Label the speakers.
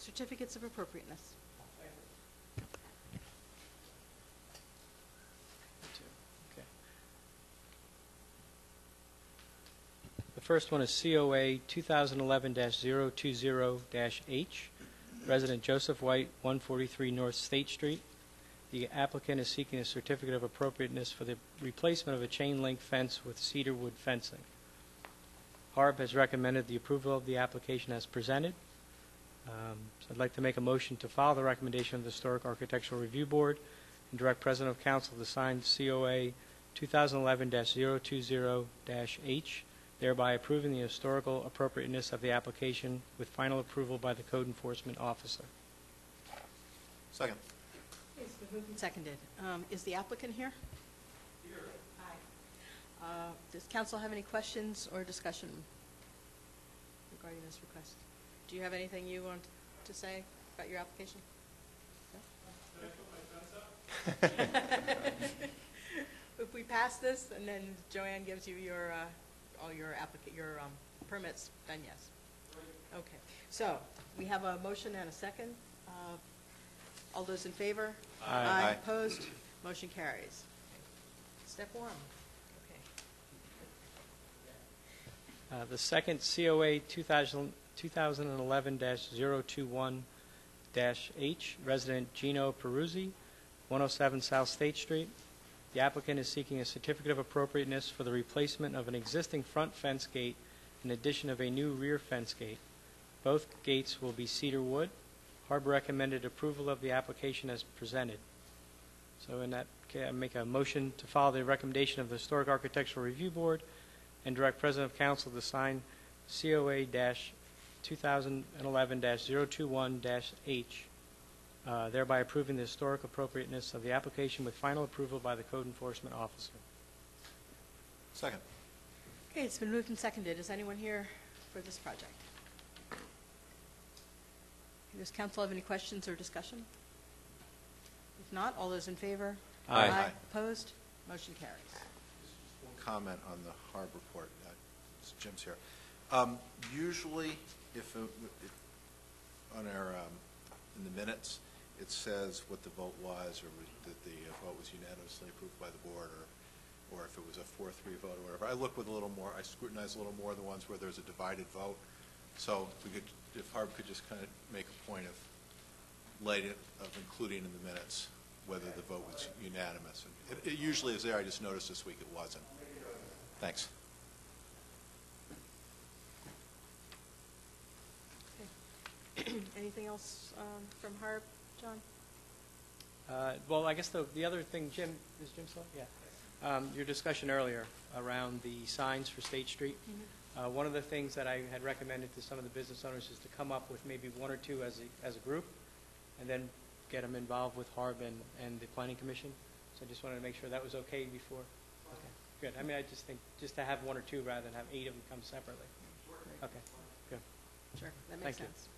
Speaker 1: certificates of appropriateness.
Speaker 2: Okay. The first one is COA 2011-020-H, resident Joseph White, 143 North State Street. The applicant is seeking a certificate of appropriateness for the replacement of a chain link fence with cedar wood fencing. HARB has recommended the approval of the application as presented. So I'd like to make a motion to follow the recommendation of the Historic Architectural Review Board and direct President of Council to sign COA 2011-020-H, thereby approving the historical appropriateness of the application with final approval by the Code Enforcement Officer.
Speaker 3: Second.
Speaker 1: It's been moved and seconded. Is the applicant here?
Speaker 4: Here.
Speaker 1: Hi. Does council have any questions or discussion regarding this request? Do you have anything you want to say about your application?
Speaker 4: Can I put my fence up?
Speaker 1: If we pass this and then Joanne gives you your all your permits, then yes.
Speaker 4: Right.
Speaker 1: Okay. So we have a motion and a second. All those in favor?
Speaker 2: Aye.
Speaker 3: Aye.
Speaker 1: Opposed? Motion carries. Step one. Okay.
Speaker 2: The second COA 2011-021-H, resident Gino Peruzzi, 107 South State Street. The applicant is seeking a certificate of appropriateness for the replacement of an existing front fence gate in addition of a new rear fence gate. Both gates will be cedar wood. HARB recommended approval of the application as presented. So in that case, I make a motion to follow the recommendation of the Historic Architectural Review Board and direct President of Council to sign COA-2011-021-H, thereby approving the historic appropriateness of the application with final approval by the Code Enforcement Officer.
Speaker 3: Second.
Speaker 1: Okay, it's been moved and seconded. Is anyone here for this project? Does council have any questions or discussion? If not, all those in favor?
Speaker 3: Aye. Aye.
Speaker 1: Opposed? Motion carries.
Speaker 3: Just one comment on the HARB report. Jim's here. Usually, if on our in the minutes, it says what the vote was, or that the vote was unanimously approved by the board, or if it was a 4-3 vote or whatever. I look with a little more. I scrutinize a little more the ones where there's a divided vote. So if HARB could just kind of make a point of including in the minutes whether the vote was unanimous. And it usually is there. I just noticed this week it wasn't. Thanks.
Speaker 1: Okay. Anything else from HARB, John?
Speaker 2: Well, I guess the other thing, Jim, is Jim still? Yeah. Your discussion earlier around the signs for State Street.
Speaker 1: Mm-hmm.
Speaker 2: One of the things that I had recommended to some of the business owners is to come up with maybe one or two as a group, and then get them involved with HARB and the Planning Commission. So I just wanted to make sure that was okay before. Okay, good. I mean, I just think just to have one or two rather than have 8 of them come separately. Okay, good.
Speaker 1: Sure, that makes
Speaker 2: Thank you.
Speaker 1: sense.